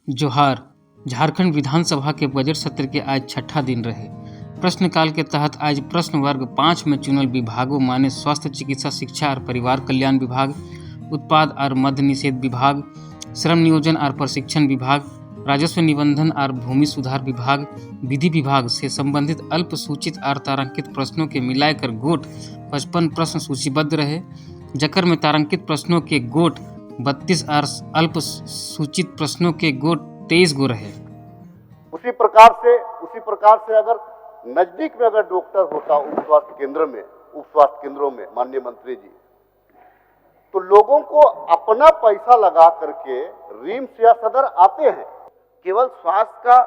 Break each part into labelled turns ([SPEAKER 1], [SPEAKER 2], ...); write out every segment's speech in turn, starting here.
[SPEAKER 1] जोहार। झारखंड विधानसभा के बजट सत्र के आज छठा दिन रहे। प्रश्नकाल के तहत आज प्रश्न वर्ग 5 में चुनल विभागों माने स्वास्थ्य, चिकित्सा, शिक्षा और परिवार कल्याण विभाग, उत्पाद और मद्य निषेध विभाग, श्रम नियोजन और प्रशिक्षण विभाग, राजस्व निबंधन और भूमि सुधार विभाग, विधि विभाग से संबंधित अल्प सूचित और तारांकित प्रश्नों के मिलाकर गोट 55 प्रश्न सूचीबद्ध रहे, जकर में तारांकित प्रश्नों के गोट 32 और अल्प सूचित प्रश्नों के गोट 23 गो रहे।
[SPEAKER 2] उसी प्रकार से अगर नजदीक में अगर डॉक्टर होता उप स्वास्थ्य केंद्रों में माननीय मंत्री जी, तो लोगों को अपना पैसा लगा करके रिम्स या सदर आते हैं।
[SPEAKER 3] केवल स्वास्थ्य का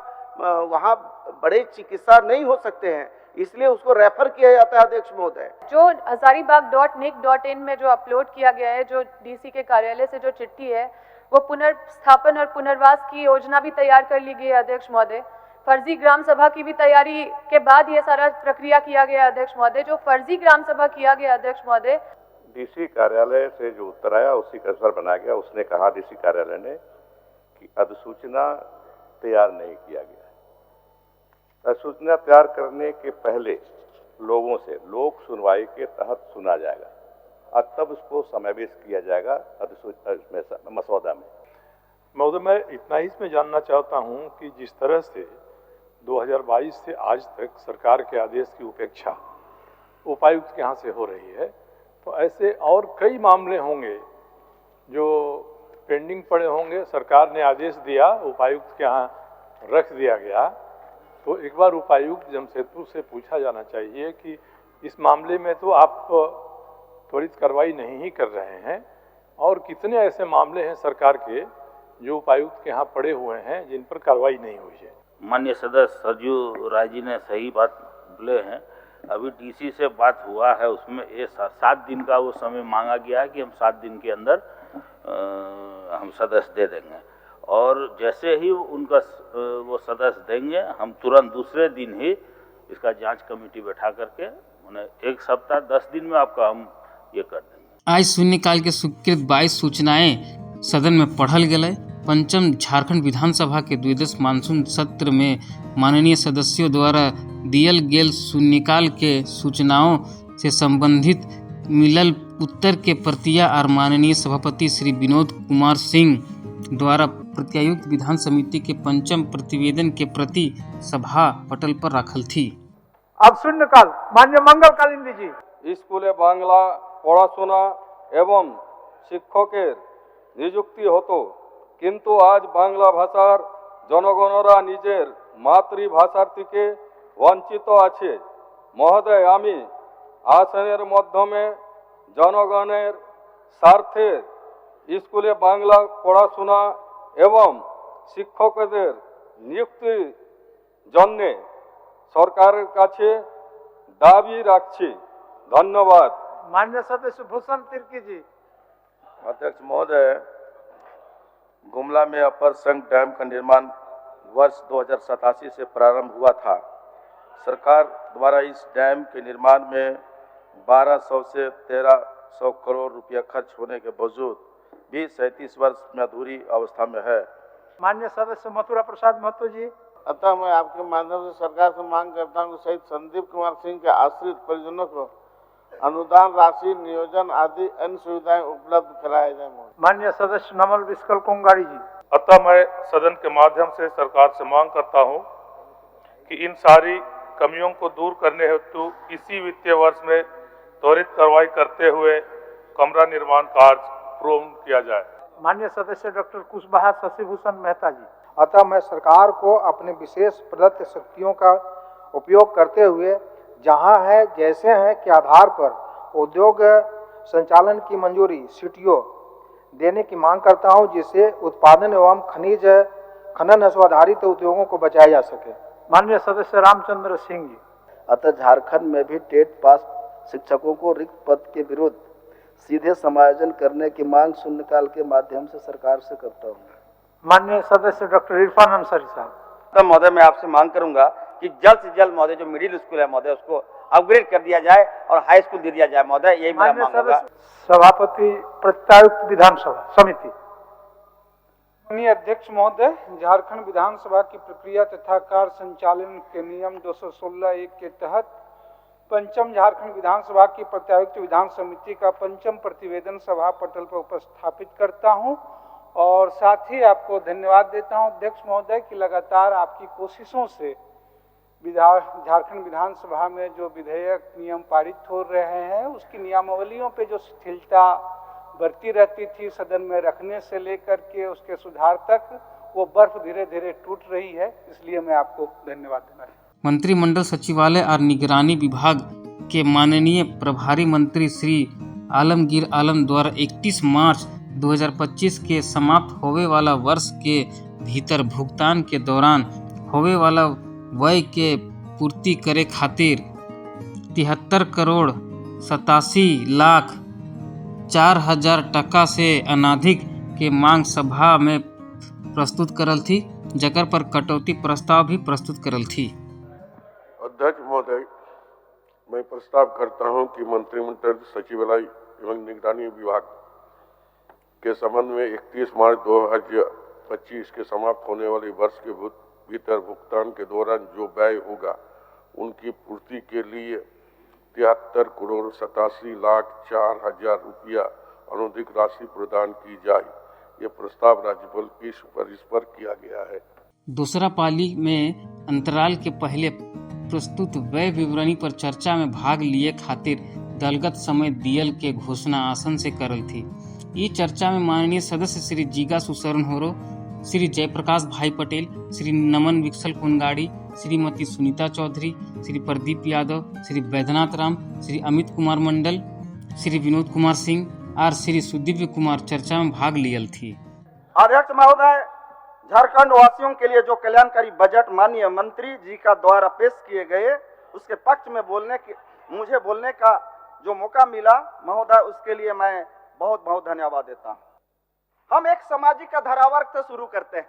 [SPEAKER 3] वहाँ बड़े चिकित्सा नहीं हो सकते हैं, इसलिए उसको रेफर किया जाता है अध्यक्ष महोदय।
[SPEAKER 4] जो hazaribagh.nic.in में जो अपलोड किया गया है, जो डीसी के कार्यालय से जो चिट्ठी है, वो पुनर्स्थापन और पुनर्वास की योजना भी तैयार कर ली गई है अध्यक्ष महोदय। फर्जी ग्राम सभा की भी तैयारी के बाद ये सारा प्रक्रिया किया गया अध्यक्ष महोदय। जो फर्जी ग्राम सभा किया गया अध्यक्ष महोदय,
[SPEAKER 5] डीसी कार्यालय से जो उत्तर आया उसी का असर बना गया। उसने कहा डीसी कार्यालय ने कि अधिसूचना तैयार नहीं किया गया। अधिसूचना तैयार करने के पहले लोगों से लोक सुनवाई के तहत सुना जाएगा और तब उसको समावेश किया जाएगा मसौदा में।
[SPEAKER 6] महोदय, मैं इतना ही इसमें जानना चाहता हूं कि जिस तरह से 2022 से आज तक सरकार के आदेश की उपेक्षा उपायुक्त के यहाँ से हो रही है, तो ऐसे और कई मामले होंगे जो पेंडिंग पड़े होंगे। सरकार ने आदेश दिया, उपायुक्त के यहाँ रख दिया गया, तो एक बार उपायुक्त जमशेदपुर से पूछा जाना चाहिए कि इस मामले में तो आप त्वरित कार्रवाई नहीं ही कर रहे हैं, और कितने ऐसे मामले हैं सरकार के जो उपायुक्त के यहाँ पड़े हुए हैं जिन पर कार्रवाई नहीं हुई है।
[SPEAKER 7] माननीय सदस्य सरजू राय जी ने सही बात बोले हैं। अभी डीसी से बात हुआ है, उसमें ये 7 दिन का वो समय मांगा गया है कि हम 7 दिन के अंदर हम सदस्य दे देंगे, और जैसे ही उनका वो सदस्य देंगे, हम तुरंत दूसरे दिन ही इसका जांच कमेटी बैठा करके उन्हें 1 सप्ताह 10 दिन में आपका हम ये कर देंगे।
[SPEAKER 1] आज शून्यकाल के स्वीकृत 22 सूचनाएं सदन में पढ़ल गए। पंचम झारखंड विधानसभा के द्विदिवसीय मानसून सत्र में माननीय सदस्यों द्वारा दियल गेल शून्यकाल के सूचनाओं से संबंधित मिलल उत्तर के प्रतियां और माननीय सभापति श्री विनोद कुमार सिंह द्वारा प्रत्यायुक्त विधान समिति के पंचम प्रतिवेदन के प्रति सभा पटल पर रखल थी।
[SPEAKER 8] अब शून्यकाल माननीय मंगल कालिंदी जी।
[SPEAKER 9] स्कूले बांग्ला पढ़ाशोना एवं शिक्षकेर नियुक्ति हतो, किन्तु आज बांग्ला भाषार जनगणरा निजेर मातृभाषार थेके वंचित आछे। महोदय, आमी आसनेर माध्यमे जनगणेर स्वार्थे स्कूले बांग्ला पढ़ाशोना एवं शिक्षकদের नियुक्तिर जन्य सरकारेर काछे दाबी राखछि। धन्यवाद।
[SPEAKER 8] माननीय सदस्य भूषण तिर्की जी।
[SPEAKER 5] अध्यक्ष महोदय, गुमला में अपर संघ डैम का निर्माण वर्ष 2087 से प्रारंभ हुआ था। सरकार द्वारा इस डैम के निर्माण में 1200 से 1300 करोड़ रुपया खर्च होने के बावजूद भी 37 वर्ष में अधूरी अवस्था में है।
[SPEAKER 8] माननीय सदस्य मथुरा प्रसाद महतो जी।
[SPEAKER 2] अतः मैं आपके माध्यम से सरकार से मांग करता हूँ कि शहीद संदीप कुमार सिंह के आश्रित परिजनों को अनुदान राशि, नियोजन आदि अन्य सुविधाएं उपलब्ध कराए जाए।
[SPEAKER 8] माननीय सदस्य नमल विस्कल कोंगाड़ी जी।
[SPEAKER 6] अतः मैं सदन के माध्यम से सरकार से मांग करता हूं कि इन सारी कमियों को दूर करने हेतु इसी वित्तीय वर्ष में त्वरित कार्रवाई करते हुए कमरा निर्माण कार्य पूर्ण किया जाए।
[SPEAKER 8] माननीय सदस्य डॉक्टर कुशवाहा शशिभूषण मेहता जी।
[SPEAKER 10] अतः मैं सरकार को अपने विशेष प्रदत्त शक्तियों का उपयोग करते हुए जहां है जैसे हैं के आधार पर उद्योग संचालन की मंजूरी सीटीओ देने की मांग करता हूं, जिससे उत्पादन एवं खनिज खनन से आधारित उद्योगों को बचाया जा सके।
[SPEAKER 8] माननीय सदस्य रामचंद्र सिंह जी।
[SPEAKER 3] अतः झारखंड में भी टेट पास शिक्षकों को रिक्त पद के विरुद्ध सीधे समायोजन करने की मांग शून्यकाल के माध्यम से सरकार से करता हूँ।
[SPEAKER 8] माननीय सदस्य डॉक्टर इरफान अंसारी साहब।
[SPEAKER 3] तब महोदय, मैं आपसे मांग करूंगा
[SPEAKER 11] कि जल्द से जल्द महोदय जो मिडिल स्कूल है महोदय उसको अपग्रेड कर दिया जाए और हाई स्कूल दे दिया जाए महोदय, यही मेरा मांग होगा।
[SPEAKER 8] सभापति प्रत्यायुक्त विधानसभा समिति।
[SPEAKER 10] माननीय अध्यक्ष महोदय, झारखंड विधानसभा की प्रक्रिया तथा कार्य संचालन के नियम 216(1) के तहत पंचम झारखंड विधानसभा की प्रत्यायुक्त विधान समिति का पंचम प्रतिवेदन सभा पटल पर उपस्थापित करता हूं और साथ ही आपको धन्यवाद देता हूं अध्यक्ष महोदय कि लगातार आपकी कोशिशों से झारखंड विधानसभा में जो विधेयक नियम पारित हो रहे हैं उसकी नियमावलियों पे जो शिथिलता बरती रहती थी सदन में रखने से लेकर के उसके सुधार तक, वो बर्फ धीरे धीरे टूट रही है, इसलिए मैं आपको धन्यवाद देना चाहूँगा।
[SPEAKER 1] मंत्रिमंडल सचिवालय और निगरानी विभाग के माननीय प्रभारी मंत्री श्री आलमगीर आलम द्वारा 31 मार्च 2025 के समाप्त होने वाला वर्ष के भीतर भुगतान के दौरान होने वाला व्यय के पूर्ति करे खातिर 73 करोड़ 87 लाख 4,000 टका से अनाधिक के मांग सभा में प्रस्तुत करल थी, जकर पर कटौती प्रस्ताव भी प्रस्तुत करल थी।
[SPEAKER 5] अध्यक्ष महोदय, मैं प्रस्ताव करता हूं कि मंत्रिमंडल सचिवालय एवं निगरानी विभाग के संबंध में 31 मार्च 2025 के समाप्त होने वाले वर्ष के भीतर भुगतान के दौरान जो व्यय होगा उनकी पूर्ति के लिए 73 करोड़ 87 लाख 4,000 रुपया अनुदिक राशि प्रदान की जाए। यह प्रस्ताव राज्यपाल की सुपारिश पर किया गया है।
[SPEAKER 1] दूसरा पाली में अंतराल के पहले प्रस्तुत व्यय विवरणी पर चर्चा में भाग लिए खातिर दलगत समय दियल के घोषणा आसन से करल थी। ई चर्चा में माननीय सदस्य श्री जीगा सुशरण होरो, श्री जयप्रकाश भाई पटेल, श्री नमन विक्सल कुनगाड़ी, श्रीमती सुनीता चौधरी, श्री प्रदीप यादव, श्री बैद्यनाथ राम, श्री अमित कुमार मंडल, श्री विनोद कुमार सिंह और श्री सुदीव्य कुमार चर्चा में भाग लियल थी।
[SPEAKER 3] अध्यक्ष महोदय, झारखंड वासियों के लिए जो कल्याणकारी बजट माननीय मंत्री जी का द्वारा पेश किए गए उसके पक्ष में मुझे बोलने का जो मौका मिला महोदय, उसके लिए मैं बहुत बहुत धन्यवाद देता हूँ। हम एक सामाजिक का धारावार्क से शुरू करते हैं।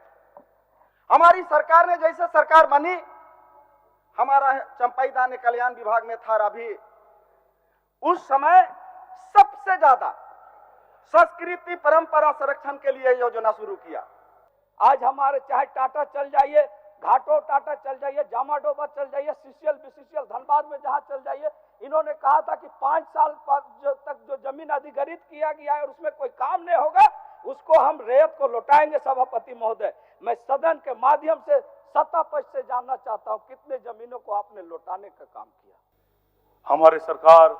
[SPEAKER 3] हमारी सरकार ने जैसे सरकार बनी, हमारा चंपाईदान कल्याण विभाग में था अभी, उस समय सबसे ज्यादा संस्कृति परंपरा संरक्षण के लिए योजना शुरू किया। आज हमारे चाहे टाटा चल जाइए, घाटो टाटा चल जाइए, जामाडोबा चल जाइए, सीसीएल बीसीसीएल धनबाद में जहां चल जाइए, इन्होंने कहा था कि 5 साल तक जो जमीन अधिग्रहित किया गया है और उसमें कोई काम नहीं होगा, उसको हम रैयत को लौटाएंगे। सभापति महोदय, मैं सदन के माध्यम से सत्ता पक्ष से जानना चाहता हूं कितने जमीनों को आपने लौटाने का काम किया।
[SPEAKER 6] हमारी सरकार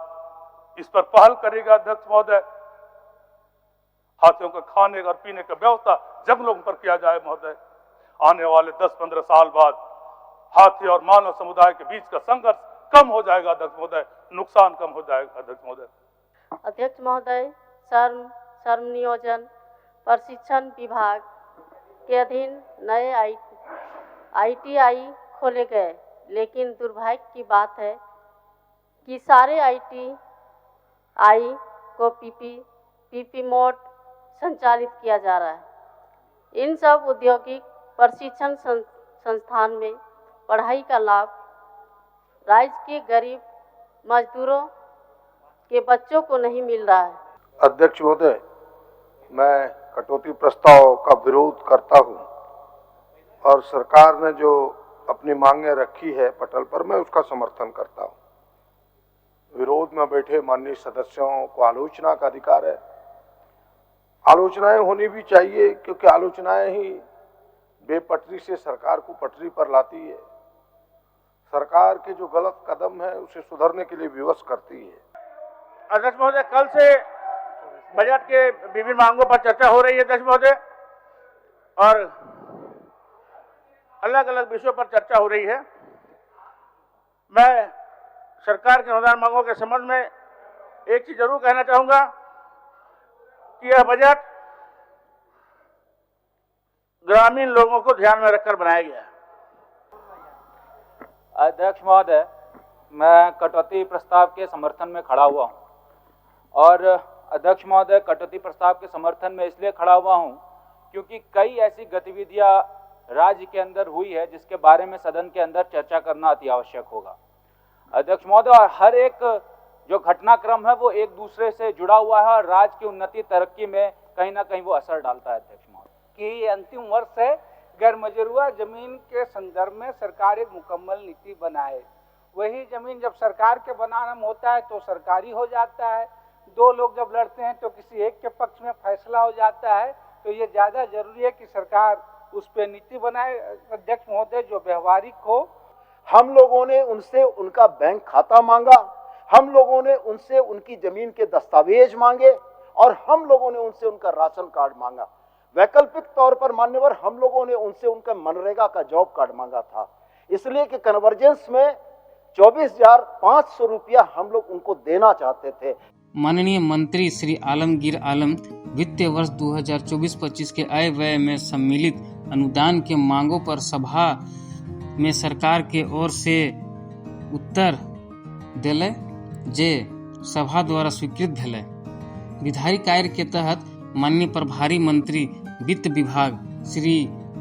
[SPEAKER 6] इस पर पहल करेगा अध्यक्ष महोदय। हाथियों को खाने और पीने की व्यवस्था जंगलों पर किया जाए महोदय। आने वाले 10-15 साल बाद हाथी और मानव समुदाय के बीच का संघर्ष कम हो जाएगा अध्यक्ष महोदय, नुकसान कम हो जाएगा अध्यक्ष महोदय।
[SPEAKER 12] अध्यक्ष महोदय, श्रम नियोजन प्रशिक्षण विभाग के अधीन नए ITI खोले गए, लेकिन दुर्भाग्य की बात है कि सारे ITI को PP मोड संचालित किया जा रहा है। इन सब औद्योगिक प्रशिक्षण संस्थान में पढ़ाई का लाभ राज्य के गरीब मजदूरों के बच्चों को नहीं मिल रहा है।
[SPEAKER 10] अध्यक्ष महोदय, मैं कटौती प्रस्ताव का विरोध करता हूं और सरकार ने जो अपनी मांगें रखी है पटल पर, मैं उसका समर्थन करता हूं। विरोध में बैठे माननीय सदस्यों को आलोचना का अधिकार है। आलोचनाएं होनी भी चाहिए, क्योंकि आलोचनाएं ही बेपटरी से सरकार को पटरी पर लाती है, सरकार के जो गलत कदम है उसे सुधारने के लिए विवश करती है।
[SPEAKER 11] अध्यक्ष महोदय, कल से बजट के विभिन्न मांगों पर चर्चा हो रही है अध्यक्ष महोदय, और अलग अलग विषयों पर चर्चा हो रही है। मैं सरकार के अनुदान मांगों के संबंध में एक चीज जरूर कहना चाहूंगा कि यह बजट ग्रामीण लोगों को ध्यान में रखकर बनाया गया है।
[SPEAKER 13] अध्यक्ष महोदय, मैं कटौती प्रस्ताव के समर्थन में खड़ा हुआ हूं और अध्यक्ष महोदय, कटौती प्रस्ताव के समर्थन में इसलिए खड़ा हुआ हूं क्योंकि कई ऐसी गतिविधियां राज्य के अंदर हुई है, जिसके बारे में सदन के अंदर चर्चा करना अति आवश्यक होगा। अध्यक्ष महोदय, और हर एक जो घटनाक्रम है वो एक दूसरे से जुड़ा हुआ है और राज्य की उन्नति तरक्की में कहीं ना कहीं वो असर डालता है। अध्यक्ष महोदय,
[SPEAKER 8] कि ये अंतिम वर्ष है, गैर मजरूआ जमीन के संदर्भ में सरकार एक मुकम्मल नीति बनाए। वही जमीन जब सरकार के बनाना होता है तो सरकारी हो जाता है, दो लोग जब लड़ते हैं तो किसी एक के पक्ष में फैसला हो जाता है। तो ये ज़्यादा जरूरी है कि सरकार उस पर नीति बनाए अध्यक्ष महोदय, जो व्यवहारिक हो।
[SPEAKER 14] हम लोगों ने उनसे उनका बैंक खाता मांगा, हम लोगों ने उनसे उनकी जमीन के दस्तावेज मांगे और हम लोगों ने उनसे उनका राशन कार्ड मांगा। वैकल्पिक तौर पर मान्यवर हम लोगों ने उनसे उनका मनरेगा का जॉब कार्ड मांगा था, इसलिए कि कन्वर्जेंस में 24,500 रुपया हम लोग उनको देना चाहते थे।
[SPEAKER 1] माननीय मंत्री श्री आलमगीर आलम वित्तीय वर्ष 2024-25 के आय व्यय में सम्मिलित अनुदान के मांगों पर सभा में सरकार के ओर से उत्तर दिले, जे सभा द्वारा स्वीकृत भेलै। विधायी कार्य के तहत माननीय प्रभारी मंत्री वित्त विभाग श्री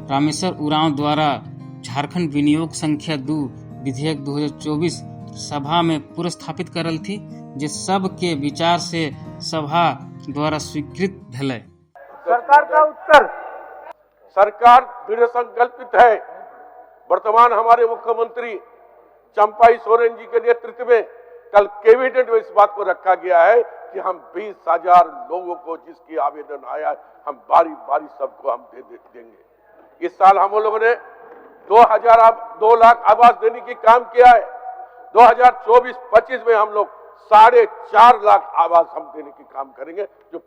[SPEAKER 1] रामेश्वर उरांव द्वारा झारखंड विनियोग संख्या 2 विधेयक 2024 सभा में पुरस्थापित करल थी, जे सब के विचार से सभा द्वारा स्वीकृत भेलै।
[SPEAKER 8] सरकार का उत्तर।
[SPEAKER 5] सरकार दृढ़ संकल्पित है। वर्तमान हमारे मुख्यमंत्री चंपाई सोरेन जी के नेतृत्व में कल कैबिनेट में इस बात को रखा गया है कि हम 20,000 लोगों को जिसकी आवेदन आया है, हम बारी बारी सबको हम देंगे। इस साल हम लोगों ने 2 लाख आवास देने की काम किया है। 2024-25 में हम लोग 4.5 लाख आवास हम देने की काम करेंगे। जो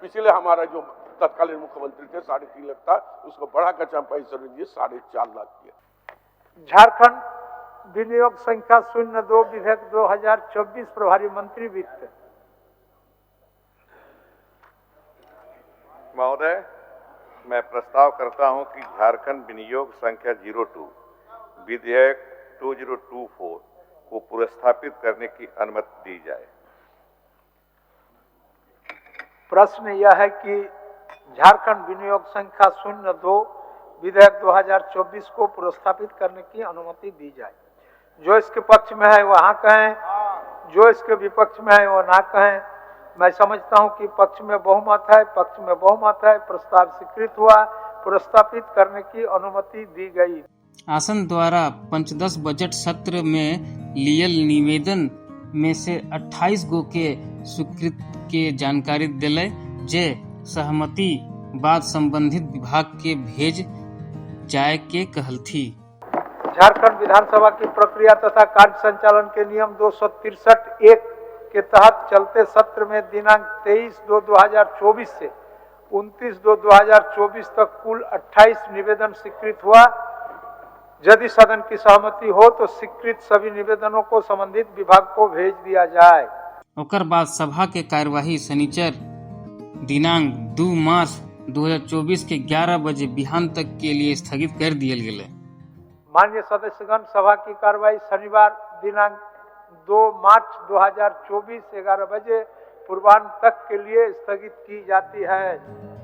[SPEAKER 5] पिछले हमारा जो तत्कालीन मुख्यमंत्री थे 3.5 लाख था, उसको बढ़ाकर चंपाई सोरेन जी 4.5 लाख किया।
[SPEAKER 8] झारखंड विनियोग संख्या 02 विधेयक 2024 प्रभारी मंत्री वित्त।
[SPEAKER 5] महोदय, मैं प्रस्ताव करता हूं कि झारखंड विनियोग संख्या 02 विधेयक 2024 को पुरस्थापित करने की अनुमति दी जाए।
[SPEAKER 8] प्रश्न यह है कि झारखंड विनियोग संख्या 02 विधेयक 2024 को पुरस्थापित करने की अनुमति दी जाए। जो इसके पक्ष में है वह हाँ कहें, जो इसके विपक्ष में है वह ना कहें। मैं समझता हूं कि पक्ष में बहुमत है, पक्ष में बहुमत है, प्रस्ताव स्वीकृत हुआ, पुरस्थापित करने की अनुमति दी गई।
[SPEAKER 1] आसन द्वारा पंचदश बजट सत्र में लियल निवेदन में से 28 गो के स्वीकृत के जानकारी दिले, जे सहमति बाद संबंधित विभाग के भेज जाए के कहल थी।
[SPEAKER 8] झारखंड विधानसभा की प्रक्रिया तथा कार्य संचालन के नियम 263(1) के तहत चलते सत्र में दिनांक 23/2/2024 से 29/2/2024 तक कुल 28 निवेदन स्वीकृत हुआ। यदि सदन की सहमति हो तो स्वीकृत सभी निवेदनों को संबंधित विभाग को भेज दिया जाए।
[SPEAKER 1] ओकर बाद सभा के कार्यवाही शनिचर दिनांक 2 मार्च 2024 के 11 बजे बिहान तक के लिए स्थगित कर दिया गया।
[SPEAKER 8] माननीय सदस्यगण, सभा की कार्यवाही शनिवार दिनांक 2 मार्च 2024 11 बजे पूर्वाह्न तक के लिए स्थगित की जाती है।